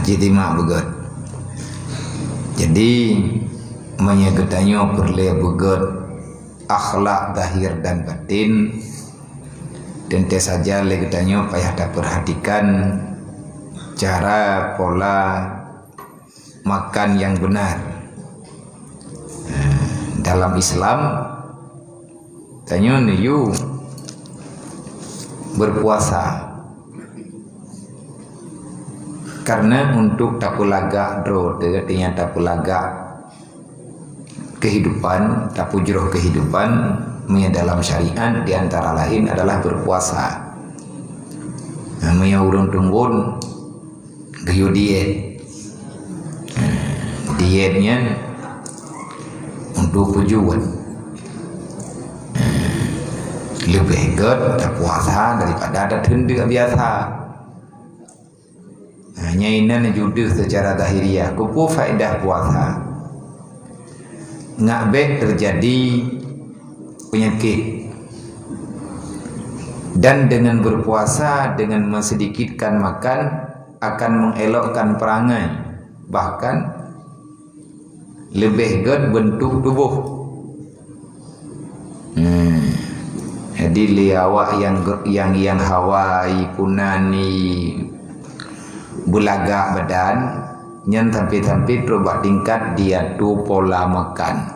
Jitima begot. Jadi menyegetanyo perle begot akhlak zahir dan batin. Tentu saja legetanyo payah tak perhatikan cara pola makan yang benar. Dalam Islam tanyo niyu berpuasa karena untuk tapulaga dro artinya tapulaga kehidupan, tapujroh kehidupan dalam syariat diantara lain adalah berpuasa. Namanya urung tunggun gayo diet. Dietnya untuk tujuan lebih good puasa daripada ada hendak biasa. Hanya ini judul secara zahiriah kupu faedah puasa. Ngabek terjadi penyakit, dan dengan berpuasa, dengan mensedikitkan makan akan mengelokkan perangai, bahkan lebih good bentuk tubuh. Jadi liawak yang Hawaii punani bulaga badan nyen sampai terubah tingkat dia tu pola makan.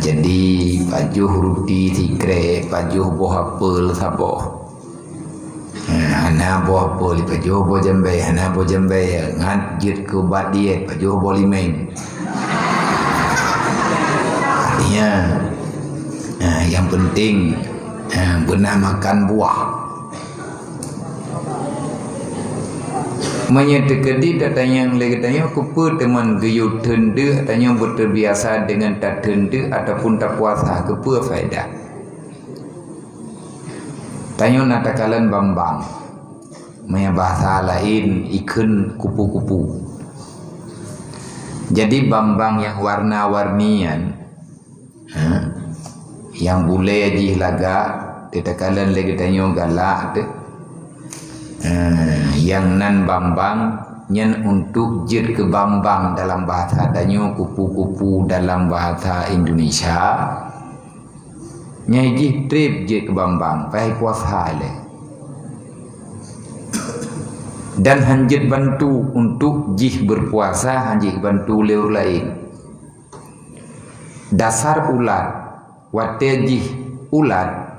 Jadi pajuh roti tikre, pajuh buah apel saboh. Hana buah apel, pajuh buah jambai, hana buah jambai ngajit ke bat diet, pajuh buah limeng. Artinya yang penting benar makan buah. Menyetekedi datanya yang lagi tanya kupu teman gayut tende tanya berterbiasa dengan tak tende ataupun tak puasa kupu faedah. Tanya natakalan bambang, maya bahasa lain ikan kupu-kupu. Jadi bambang yang warna-warnian, yang bule di laga, tetakalan lagi tanya galak tu. Yang nan bambang nyen untuk jir ke bambang dalam bahasa danyo kupu-kupu dalam bahasa Indonesia nyai trip jir ke bambang pai puasa le dan hanjit bantu untuk jih berpuasa hanjit bantu leur lain dasar ulat wate jih ulat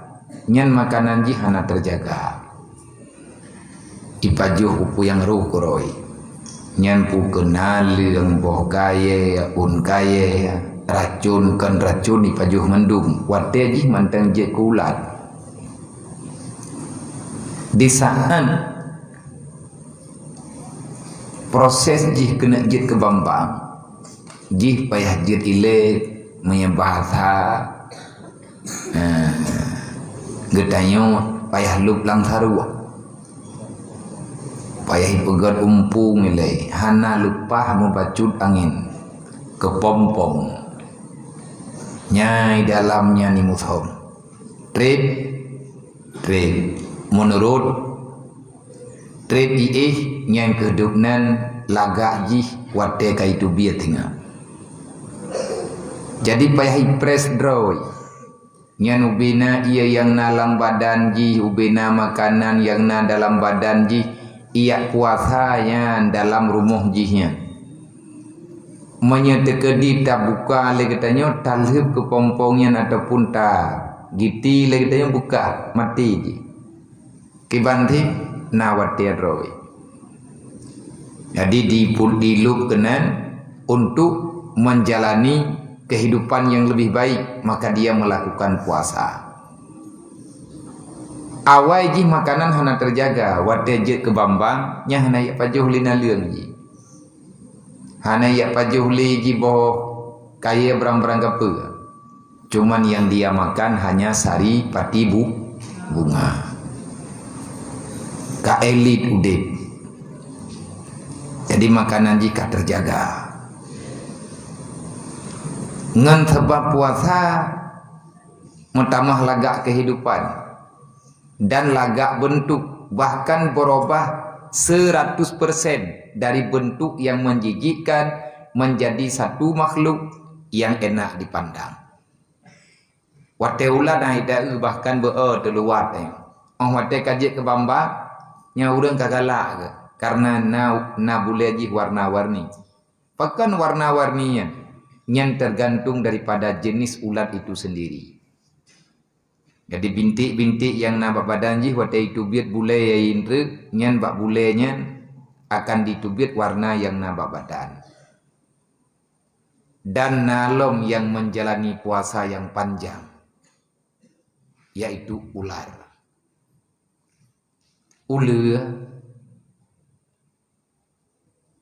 nyen makanan jih hana terjaga ipajuh upu yang ruh koroi nyan pu kenal yang boh kaya un kaya racun kan racun ipajuh mendung wate jih mantang je kulat di saat proses jih kena jit ke bambang jih payah jit ile menyebahasa getanyo payah lup lang sarua payah pegat umpung nilai hana lupa membacut angin ke pom-pom nyai dalamnya ni mushom trip menurut trip iih nyai kehidupan lagak jih wate kaitu biar tinggal jadi payah ipres droy nyan ubina ia yang nalang badan jih ubina makanan yang na dalam badan jih ia puasanya dalam rumah jihnya menyetekedi tak buka lagi tanya talhib ke pompongnya ataupun tak giti lagi tanya buka mati je kibanti nawati roy jadi dilup kenan untuk menjalani kehidupan yang lebih baik maka dia melakukan puasa. Awai ji makanan hana terjaga wate je ke bambang nya hana ya pajuh lina leung ji hana ya pajuh li ji boh kaya berang-berang kepe cuman yang dia makan hanya sari pati bunga ka elit udip jadi makanan jika terjaga ngan sebab puasa mentamah lagak kehidupan dan lagak bentuk bahkan berubah 100% dari bentuk yang menjijikkan menjadi satu makhluk yang enak dipandang. Wate ulat haida bahkan terluat wate kajik ke bamba nya urang kagalak ke karena na boleh ji warna-warni. Pakan warna-warninya yang tergantung daripada jenis ulat itu sendiri. Jadi bintik-bintik yang nampak badan ji wate itu biat bule ya indra nyan bak bulenya akan ditubit warna yang nampak badan. Dan nalom yang menjalani puasa yang panjang yaitu ular. Ular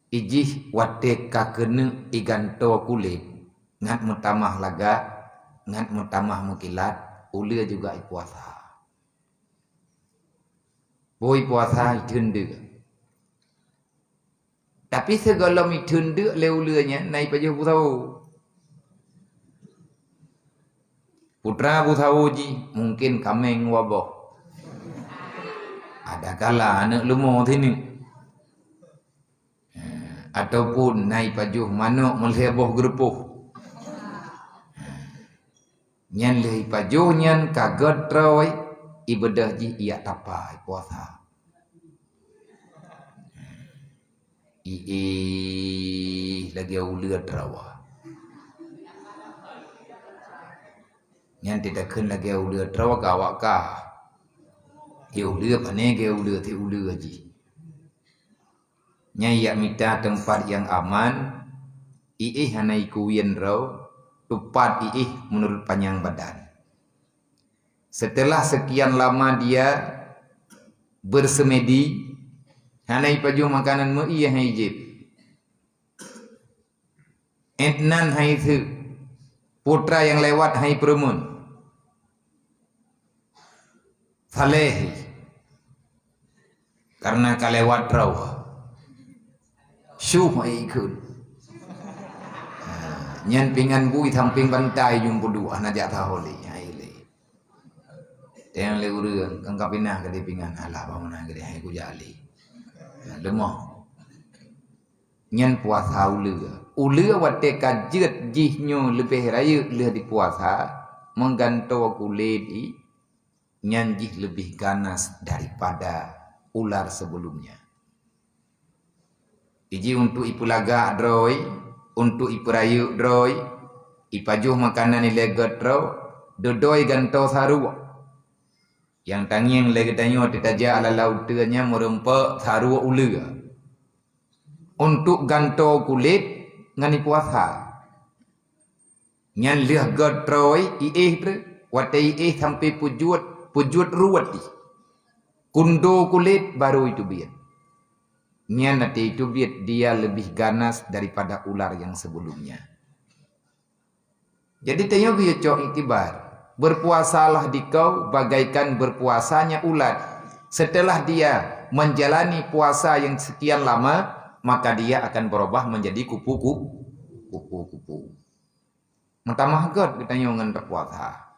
ijih wate kakene iganto kulit ngat mutamah laga ngat mutamah mukilat ular juga puasa. Boy puasa itende. Tapi segala itende le ulurnya naik pajuh tahu. Putra tahu ji mungkin kameng wabah. Ada kala anak lumo sini. Ataupun naik pajuh manuk melheboh gerupuh. Nyan leh pajuh nyan kaget troy ibadah ji ia tapai puasa. Lagi ulir trawa. Nyan tidak kena lagi ulir trawa kawak kah. Dia ulir pane dia ulir ti ulir ji. Nyai yak minta tempat yang aman. Hanai kuyen raw. Tepat menurut panjang badan. Setelah sekian lama dia bersemedi, hanai paju makanan mu iya hijib. Entnan hai thu putra yang lewat hai perumun. Falehi karena kalewat raw. Syuh hai ikut. Nyan pingan bui thamping bantai jumpa dua najak taholi haile. Teng le urang kang kapinah ke pingan alah pamana ke hai ku jali. Lemah. Nyan puasa ulir wate kajet jihnyo lebih raya le di puasa mengganto kulit nyan jih lebih ganas daripada ular sebelumnya. Iji untuk ipulaga droi untuk ipurayu droi ipajuh makanan ilegat draw dodoi ganto saru yang tangiang legetanyo titaja ala lautnya merempa saru ulu untuk ganto kulit ngani puasa nyan liah god droi watai sampai pujut ruwat kundo kulit baru itu biar. Nian nanti itu biar dia lebih ganas daripada ular yang sebelumnya. Jadi tanya biar cok iktibar. Berpuasalah dikau bagaikan berpuasanya ular. Setelah dia menjalani puasa yang sekian lama, maka dia akan berubah menjadi kupu-kupu. Mentamah god kita nyongan berpuasa.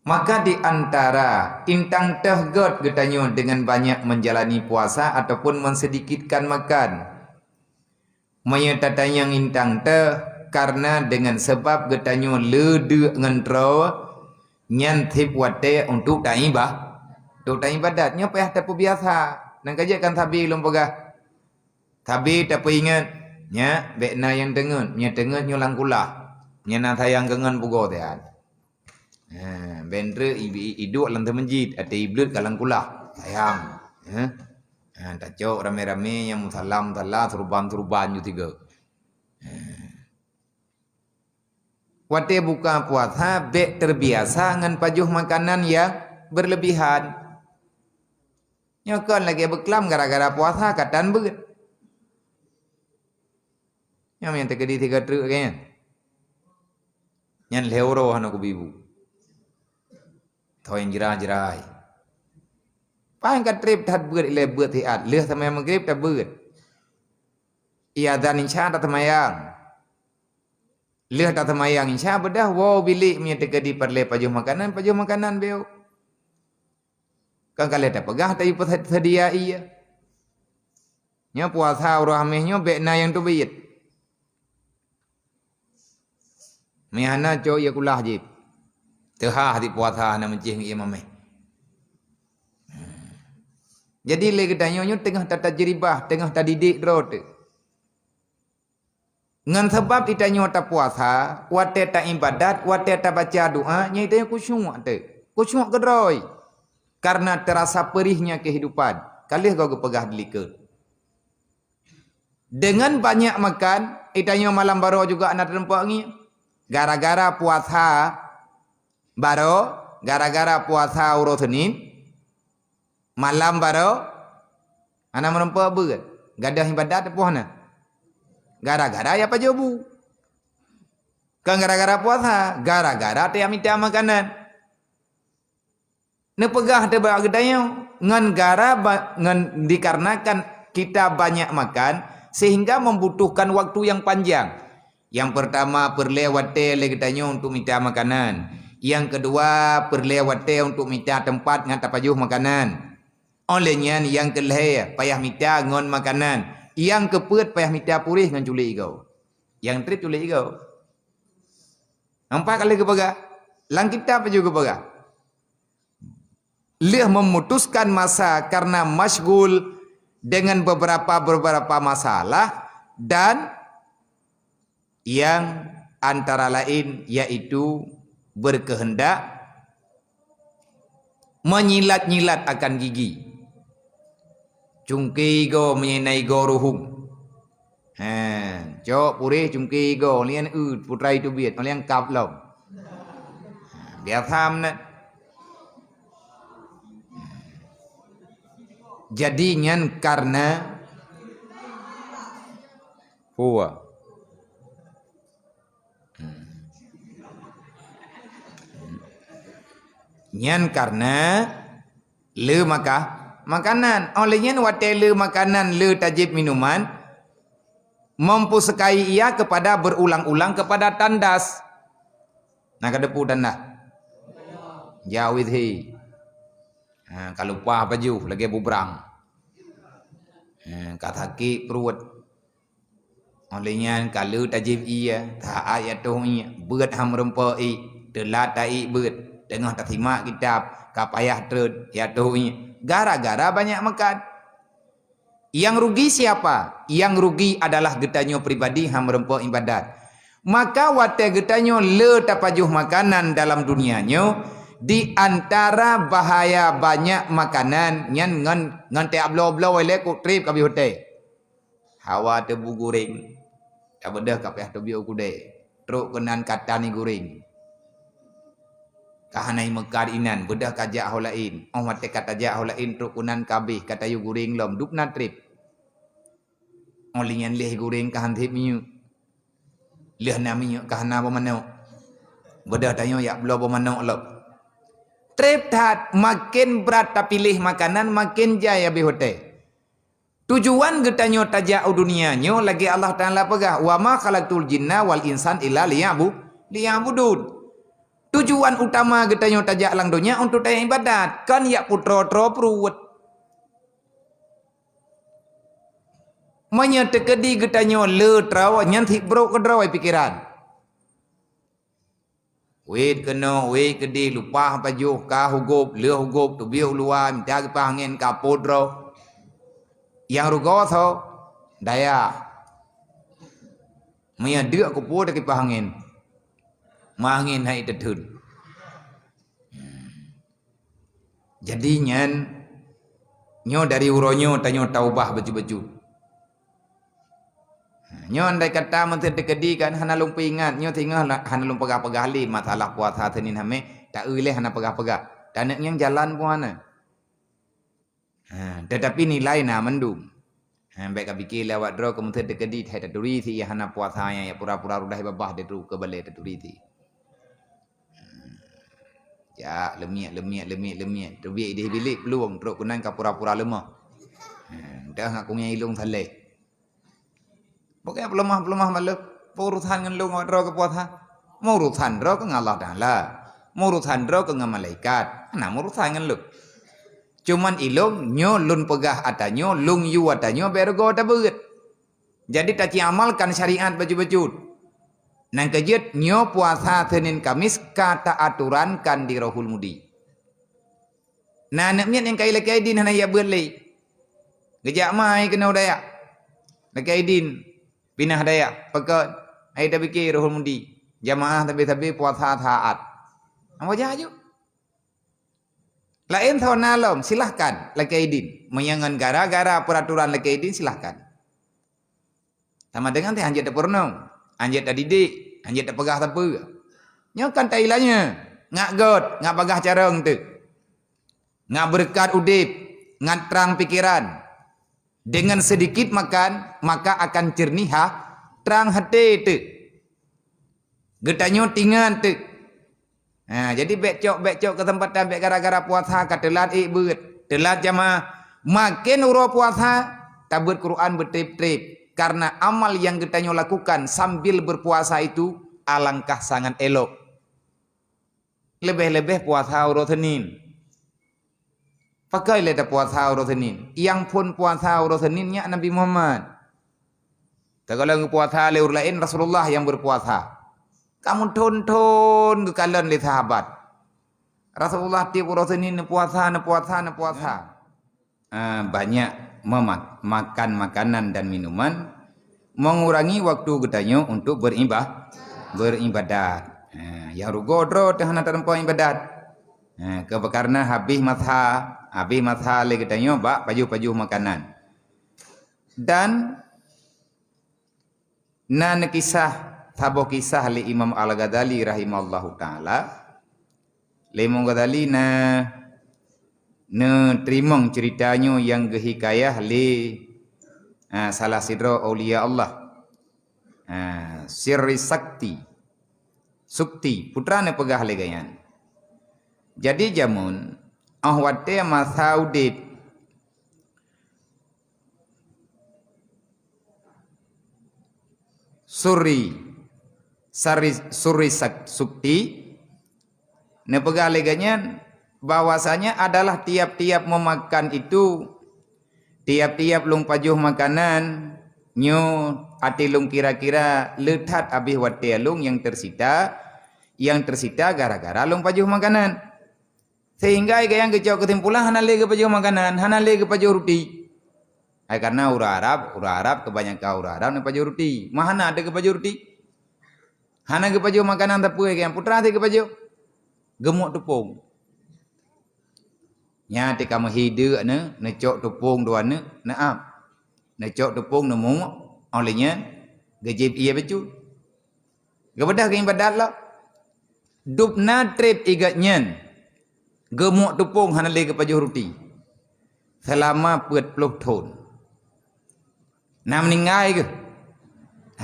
Maka di antara intang tehgot getanyo dengan banyak menjalani puasa ataupun mensedikitkan makan. Menyatakan yang intang teh karena dengan sebab getanyo lede ngentro nyantip wate untuk taibah. Untuk taibadatnya payah tapu biasa. Nang kajakan tabi lom pegah. Tabi tapu ingat nya bekna yang dengen, nya dengen nyulang kulah. Nya na sayang gengen pugo tean. Bendre iduk lantai menjid ada iblut kalang kulah sayang tak cok rame-rame yang musalam tala turban ju tiga wate buka puasa bek terbiasa ngan pajuh makanan yang berlebihan nyokon lagi beklam gara-gara puasa katan beget yang terjadi 3 truk kayaknya nyan leuro hana ku bibu yang jerai. Paling kat trip tad beut ile beut hiat. Leh sampai maghrib tak beut. Ia dan insya tak temayang. Leh tak temayang insya bedah wow bilik punya tegadi perle pajuh makanan beo. Kan kalian tak pegah tapi sedia iya. Nya puasa rahmehnya bekna yang tu bait. Mihana co ya kulah jib. Tehah di puasa na mencih imam meh. Jadi le gedanya tengah tata jeribah, tengah tadidik drot. Ngan sebab itanya ta puasa, wate ta ibadat, wate ta baca doa, nya itanya khusyuk te. Khusyuk gedroi. Karena terasa perihnya kehidupan. Kalih kau pegah delika. Dengan banyak makan, itanya malam baru juga anak tempat ni. Gara-gara puasa baru, gara-gara puasa urut Senin, malam baru, anak merempat berat. Gadah ibadat apa na? Gara-gara ya apa jobu? Kan gara-gara puasa, gara-gara dia minta makanan. Nepegah te ba gedayang ngan gara ngan dikarenakan kita banyak makan sehingga membutuhkan waktu yang panjang. Yang pertama perlewat le gedanya untuk minta makanan. Yang kedua perlewat untuk minta tempat ngan tapajuh makanan. Olehnya yang kelih payah minta ngon makanan. Yang keput payah minta purih ngan culik kau. Yang trip culik kau. Nampak kali kepegah. Lang kita apa juga kepegah. Lih memutuskan masa karena masyghul dengan beberapa masalah dan yang antara lain yaitu berkehendak menyilat-nyilat akan gigi. Cungki go menyenai go ruhung. Cok purih cungki go lian putra itu biat lian kap long. Dia tham na. Jadi nyan karena huwa nyan karena le makanan olehnya wate le makanan le tajib minuman mempusekai ia kepada berulang-ulang kepada tandas. Nah kadepu tandas jawid hi. Kalau pah baju lagi bubrang. Kataki perut. Olehnya kalau tajib ia tak ayat tu ia beut ham rempai telat tai beut tengah tak simak kitab kapayah terus ya tu ia gara-gara banyak makan. Yang rugi siapa? Yang rugi adalah getanyo pribadi ham rempai ibadat. Maka wate getanyo le tapajuh makanan dalam dunianyo. Di antara bahaya banyak makanan nyan ngan te ablo-ablo wele ku trip kabi hote. Hawa tebu goreng. Tak bedah kapeh tu biu kude. Truk kenan kata ni goreng. Kahanai mekar inan bedah kajak holain. Oh mate kata jak holain truk kunan kabeh kata yu goreng lom dup na trip. Olingan leh goreng kahan thip miu. Leh na miu kahana pemano. Bedah tanyo yak blo pemano lom. Trip tat makin berat tak pilih makanan makin jaya bihote. Tujuan getanyo tajak dunianyo lagi Allah Taala pegah wa ma khalaqtul jinna wal insan illa liya'budun. Tujuan utama getanyo tajak lang dunia untuk daya ibadat kan ya putro tro pruwet. Menyetekedi getanyo le trawa nyantik bro kedrawai pikiran. Wait kena, wait kedi lupa pajuh ka hugup, le hugup tu biu luar minta ke pangin ka podro. Yang rugo tho daya. Maya dia ku pod ke pangin. Mangin hai tetun. Jadi nyan nyo dari uronyo tanyo taubah baju-baju. Nyo andai kata menteri tekedi kan hana lumpi ingat nyo tinggal hana lumpa pegah li masalah puasa Senin hame tak uleh hana pegah-pegah dan yang jalan pun hana. Tetapi nilai na mendung. Baik ka fikir lewat draw ke menteri tekedi hai taturi si hana puasa ya pura-pura rudah babah de tu ke balai taturi si. Ya lemiak tu biak dia bilik peluang teruk kunan ka pura-pura lemah. Dah ngaku nya ilung saleh. Pokoknya pelemah malu urusan dengan lu ngodro ke puasa. Mau urusan dro ke Allah Taala. Mau urusan dro ke malaikat. Nah urusan dengan lu. Cuman ilung nyo lun pegah atanyo, lung yu atanyo bergo ta beut. Jadi tak amalkan syariat baju-baju. Nang kejet nyo puasa Senin Kamis kata aturan kan di Rohul Mudi. Nah naknya yang kai lekai din hana ya berlei. Gejak mai kena daya. Lekai din pinah daya pekat ai dah fikir Rohul Mudi. Jamaah tapi puasa taat. Apa jaju? Lain tahun alam silahkan lekai din. Menyangan gara-gara peraturan lekai din silahkan. Sama dengan teh anjat purno. Anjat dah didik, anjat dah pegah apa. Nyokan tak ilahnya. Ngak god, ngak bagah carang tu. Ngak berkat udip, ngak terang pikiran. Dengan sedikit makan, maka akan jernih terang hati tu. Getanyo tingan tu. Jadi becok ke tempat tabek gara-gara puasa ka telat beut. Telat jamaah. Makin uro puasa, tabut Quran bertrip-trip. Karena amal yang kita lakukan sambil berpuasa itu alangkah sangat elok. Lebih-lebih puasa uro Senin. Pakai leda puasa uro Senin. Yang pun puasa uro Seninnya Nabi Muhammad. Kalau puasa leur lain Rasulullah yang berpuasa. Kamu tonton ke kalian le sahabat. Rasulullah tiap uro Senin puasa. Banyak makan makanan dan minuman, mengurangi waktu getanyo untuk beribadat. Ya rugodro tahana terempo ibadat. Karena habis matha le getanyo bak paju makanan. Dan nan kisah li Imam Al-Ghazali rahimallahu taala. Le Imam Ghazali terimong ceritanya yang gehikayah li salah sidro aulia Allah. Sirri Sukti putra ne pegah legayan. Jadi jamun ahwate masaudit Suri Sukti ne pegah legayan bahwasanya adalah tiap-tiap memakan itu, tiap-tiap lung pajuh makanan nyo ati lung kira-kira letat abih wate lung yang tersita gara-gara lung pajuh makanan. Sehingga yang kecok kesimpulan hanale ke pajuh makanan, hanale ke pajuh roti. Karena ura Arab kebanyakan ura Arab ne pajuh roti. Mahana ada ke pajuh roti? Hana ke pajuh makanan tapi yang putra ke pajuh gemuk tepung. Nya te kamu hidup ne cok tepung dua ne cok tepung ne mung olehnya gejib iya becu gebedah ke ibadat lah dupna trip igatnya gemuk tepung hanale ke pajuh roti selama 40 tahun nah meninggal ke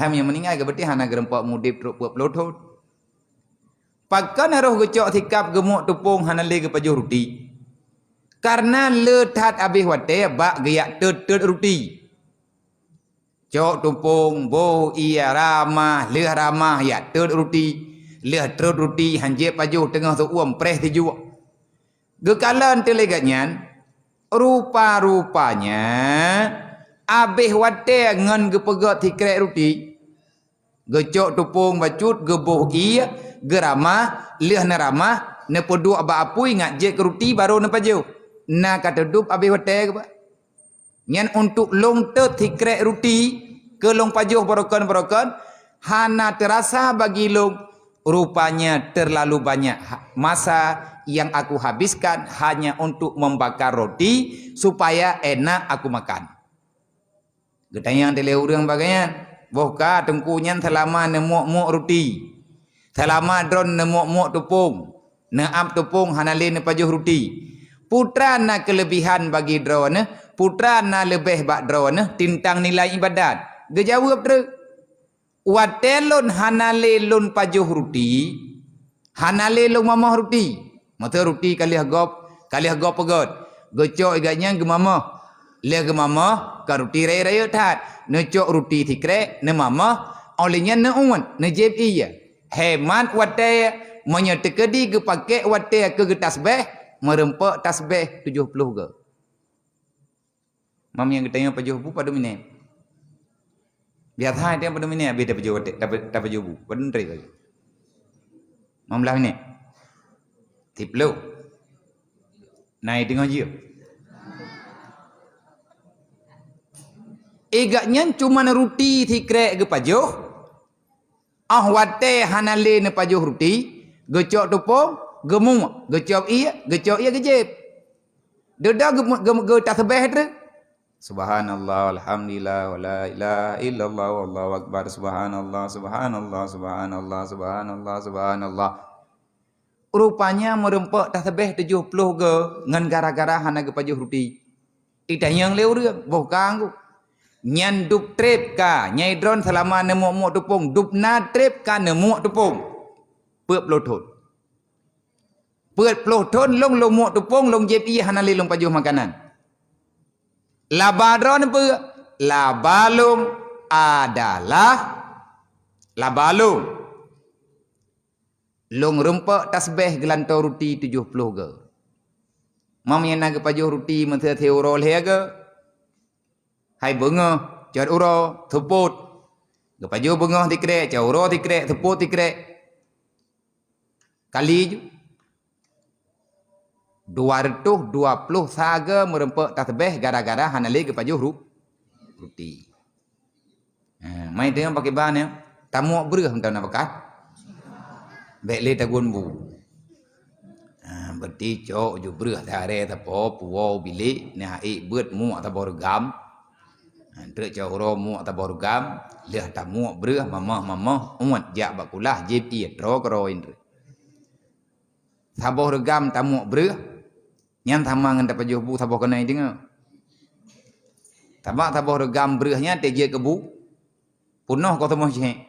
yang meninggal ke berarti hana gerempak mudip 40 tahun pakan roh gecok sikap gemuk tepung hanale ke pajuh roti. Karena letat abih wate bak geyak tet roti. Cok tumpung boh iya ramah ya tet roti. Leh tet roti hanje pajuh tengah tu uam preh tiju. Gekalan telegatnya rupa-rupanya abih wate ngan gepegat tikrek roti. Gecok tumpung bacut geboh iya geramah leh neramah ne podu aba apui ngak je roti baru ne pajuh. Na kata dup abis hotel ke pak. Nyan untuk long ter tikrek roti ke long pajuh berokan hana terasa bagi long rupanya terlalu banyak masa yang aku habiskan hanya untuk membakar roti supaya enak aku makan. Getanya tele urang bagaian. Bohka tengkunyan selama nemuk roti. Selama dron nemuk tepung. Neap tepung hanale ne pajuh roti. Putra na kelebihan bagi drone, putra na lebih bak drone tentang nilai ibadat. Dia jawab terus. Watelon hanale lon pajuh roti, hanale lon mamah roti. Mata roti kali hagop pegot. Gocok iganya gemamah. Le gemamah ka roti raya tat. Necok roti tikre ne mamah olehnya ne uwan, ne jeb iya. Hemat wate menyetekedi ke pakai wate ke tasbih merempak tasbih 70 ke. Mam yang kita yang pajuh bu pada mine. Biar hai dia pada mine habis dapat pajuh bu. Pada neri lagi. Mam lah mine. Tiplu. Naik tengok je. Egaknya cuma ruti thikrek ke pajuh. Wate hanale ne pajuh ruti. Gecok tupung. Gemuk. Gecok iya gejep. Dedah ge tasbih tu. Subhanallah, alhamdulillah, wala ilaha illallah, wallahu akbar, subhanallah, subhanallah, subhanallah, subhanallah, subhanallah. Rupanya merempak tasbih 70 ke ngan gara-gara hana ke pajuh ruti. Ita yang leu rương, boh kang ku. Nyan dup trep ka, nyai dron selama nemu tupung, dup na trep ka nemu tupung. Puap lothon. Puap lothon long lomu tupung long jep iya hana le long pajuh makanan. Labadron apa? Labalum adalah labalum. Long rempak tasbih gelantau ruti 70 ke. Mam yang nak pajuh ruti mentera teoro leh ke. Hai bunga, cat uro, thuput. Ke pajuh bunga tikrek, cat uro tikrek, thuput tikrek. Kali je. 220 saga merempak tasbih gara-gara hanali ke pajuh ruti. Main tengok pakai bahan ya. Tamu berah entah nak pakai. Baik le tagun bu. Berarti cok ju berah tare tapo puau bilik ni hai buat mu atau borgam. Trek cok ro mu atau borgam, leh tamu berah mamah umat jak bakulah jep ia tro kro indre. Saboh regam tamu berah. Nyan sama ngan dapat jubu saboh kena dengar. Tabak saboh regam berahnya teje kebu. Punoh kau temuh cek.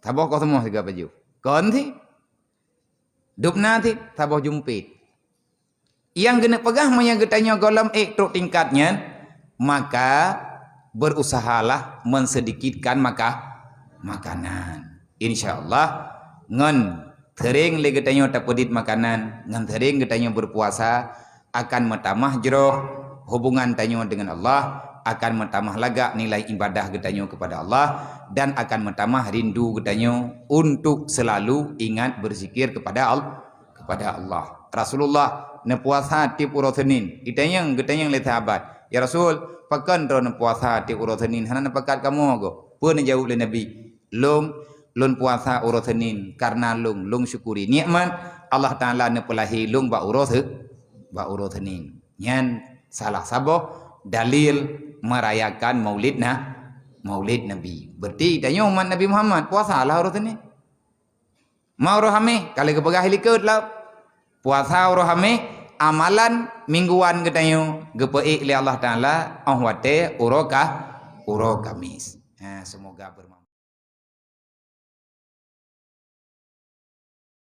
Saboh kau temuh tiga baju. Kon thi. Dupna thi saboh jumpit. Yang kena pegah yang getanya golam truk tingkatnya, maka berusahalah mensedikitkan makanan. Insyaallah ngan sering le getanya tapodit makanan, ngan sering getanya berpuasa akan metamah jeroh hubungan tanyo dengan Allah, akan metamah laga nilai ibadah getanya kepada Allah, dan akan metamah rindu getanya untuk selalu ingat berzikir kepada Allah. Rasulullah ne puasa ti uro Senin. Getanya le sahabat. Ya Rasul, pakan ro ne puasa ti uro Senin. Hanan pakat kamu go. Pun jawab le Nabi, lun puasa uro Senin karena lung syukuri nikmat Allah Taala ne pelahi lung ba uro Senin. Nyan salah saboh dalil merayakan maulid Nabi. Berarti tanya umat Nabi Muhammad puasa lah uro Senin. Mau rohame kalau ke pegah likut lah. Puasa uro hame amalan mingguan ketanyo gepeik li Allah Taala wate uro Kamis. Semoga bermanfaat.